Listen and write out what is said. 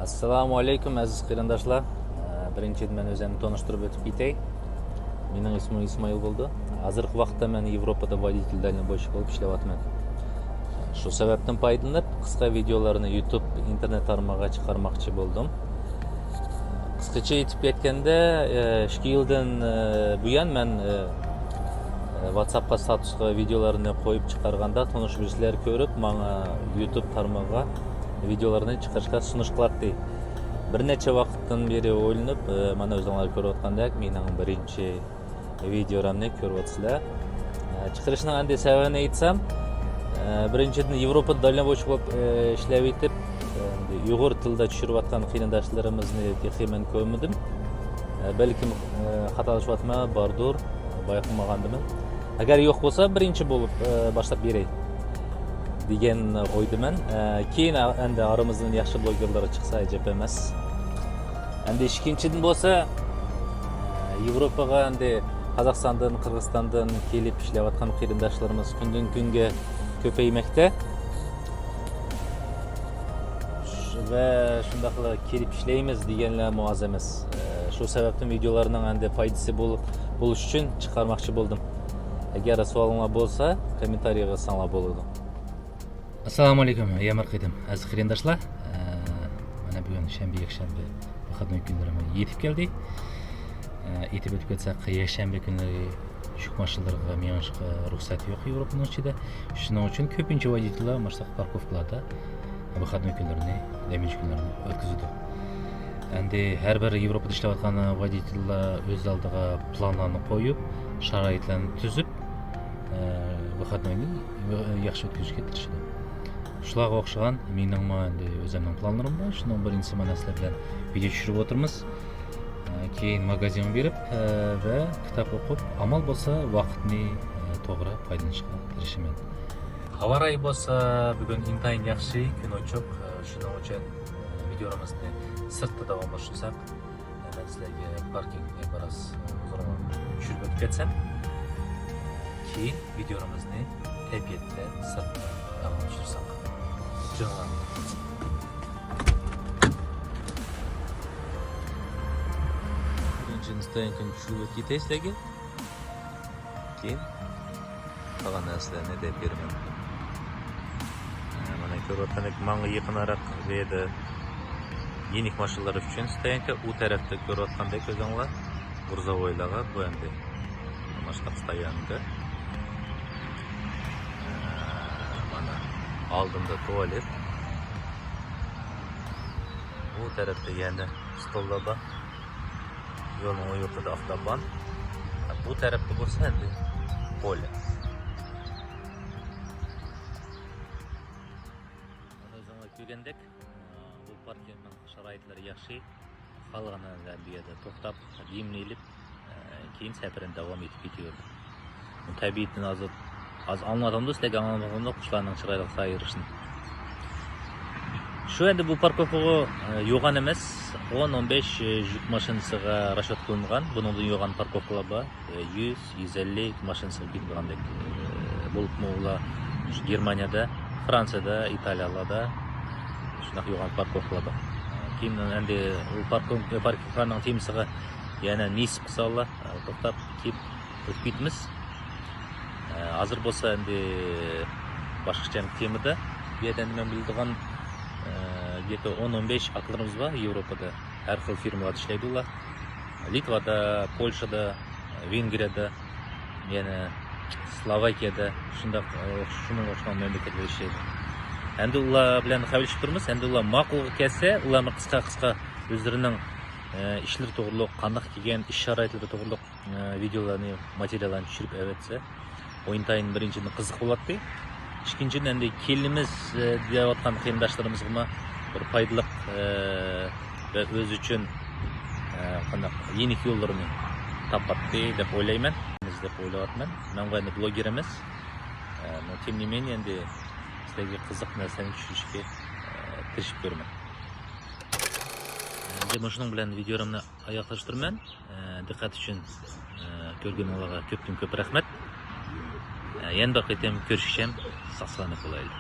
Assalamu alaikum aziz qarindoshlar. Birinchidan men o'zimni tanishtirib o'tib ketay. Mening ismim Ismoil bo'ldi. Hozirgi vaqtda men Yevropada водитель дальнобойщик bo'lib ishlayapman. Shu sababdan foydalanib qisqa videolarni YouTube internet tarmog'iga chiqarmoqchi bo'ldim. Qisqacha aytib ketganda, 2 yildan buyon men WhatsAppga statusga videolarni qo'yib chiqarganda tanishuvchilar ko'rib, menga YouTube tarmog'iga videolarni chiqarishga sunish qiladi. Bir necha vaqtdan beri o'ylanib, mana o'zingizlar ko'rayotgandek, mening birinchi videolarni ko'ryapsizlar. Chiqarishning endi sababini aytsam, birinchidan Yevropada dальнобойщик bo'lib ishlab etib, Uyg'ur tilida tushirayotgan qarindoshlarimizni men ko'rmadim. Balkim xatolashayapman, bordir, bayqamagandim. Agar yo'q bo'lsa, birinchi bo'lib boshlab beray degan o'ydaman. Keyin endi aramizdan yaxshi blogerlar chiqsa ajab emas. Endi ikkinchidan bo'lsa, Yevropaga endi Qozog'istondan, Qirg'izistondan kelib ishlayotgan qarindoshlarimiz kundan kunga ko'paymoqda. Va shundaqla kelib ishlaymiz deganlar oz emas. Shu sababdan videolarning endi foydasi bo'lish uchun chiqarmoqchi bo'ldim. Agar savolinglar bo'lsa, kommentariyga yozsanglar bo'ladi. Assalomu alaykum, yaxshi qaydim aziz qarindoshlar. Mana bugun shanba, yakshanba vaqtning kunlari yetib keldi. Yetib o'tib ketsak, yakshanba kunlari yuk mashinalarga minishga ruxsat yo'q Yevropaning ichida. Shuning uchun ko'pincha водительlar mana parkovkalarda vaqtning kunlarini, demish kunlarini o'tkazadi. Endi har bir Yevropada ishlayotgan водительlar o'z oldiga planlarni qo'yib, sharoitlarni tuzib, vaqtni yaxshi o'tkazishga tirishadi. Shularga o'xshagan mening endi o'zimning planlarim bor. Shuning birinchisi mana sizlar bilan video tushirib o'tirmiz. Keyin magazin berib va kitob o'qib, amal bo'lsa vaqtni to'g'ri foydalanishga tirishaman. Havo rayi bo'lsa, bugun intayin yaxshi, kun ochiq. Shuning uchun videolarimizni sirtda davomlashtirsak, men sizlarga parkingga biroz tushirib o'tib ketsam, keyin videolarimizni tabiatda sirtda davomlashtirsak. Birinchi stoyankaga tushirib ketay sizlarga. Keyin qolgan narsalarni deb beraman. Mana ko'rayotgandek, menga yaqinroq yerda yenik mashinalar uchun stoyanka, u tarafda ko'rayotgandek o'zinglar Gruzovoylarga bu endi boshqa stoyanka. Mana oldimda tualet. Bu tarafda yana stollar bor. Yo'lning o yoqida avtoban. Bu tarafda bo'lsa endi polya. Ko'rgandek, bu parkingning sharoitlari yaxshi. Qolganlar bu yerda to'xtab, yemlilib, keyin safarini davom etib ketaverdi. Tabiatni az anlatamda, sizlarga anlatmaganda qushlarning chiroyli sayrishini. Shu endi bu parkovkaga yo'g'an emas, 10-15 yuk mashinasiga rashat qilingan. Buningdan yo'g'an parkovkalar bor. 100-150 mashinasiga ketgandek bo'libmi ular Germaniyada, Fransiyada, Italiyalarda shunaqa yo'g'an parkovkalar bor. Keyin endi u parkovkaning temisiga yana nisb qilsalar, to'xtab kelib o'tib ketamiz. Hozir bo'lsa endi boshqacha temada bu yerda men biladigan где-то 10-15 atlarimiz bor Yevropada. Har xil firmalarda ishlaydi ular. Litvada, Polshada, Vengriyada, yana Slovakiyada shunday shunga o'xshagan mamlakatlarda ishlaydi. Endi ular bilan xabarlashib turmiz. Endi ular ma'qul kelsa, ular qisqa o'zlarining ishlar to'g'riliq, qanday kelgan ish sharoitlari to'g'riliq videolarni, materiallarni tushirib avatsa, o'yintayin birinchidan qiziq bo'ladi. Ikkinchidan endi kelimiz deyotgan qarindoshlarimizga bir foydali va o'z uchun qanday yenik yo'llarini topadi deb o'ylayman. Biz deb o'ylayapman. Men bu endi bloger emas. Тем не менее endi sizlarga qiziq narsani tushirishga tirishib ko'raman. Endi shuning bilan videolarni oyoqlashtiraman. Diqqat uchun ko'rganingizga ko'p rahmat. Yana bir qaytam ko'rishishim sog' salomat bo'laylik.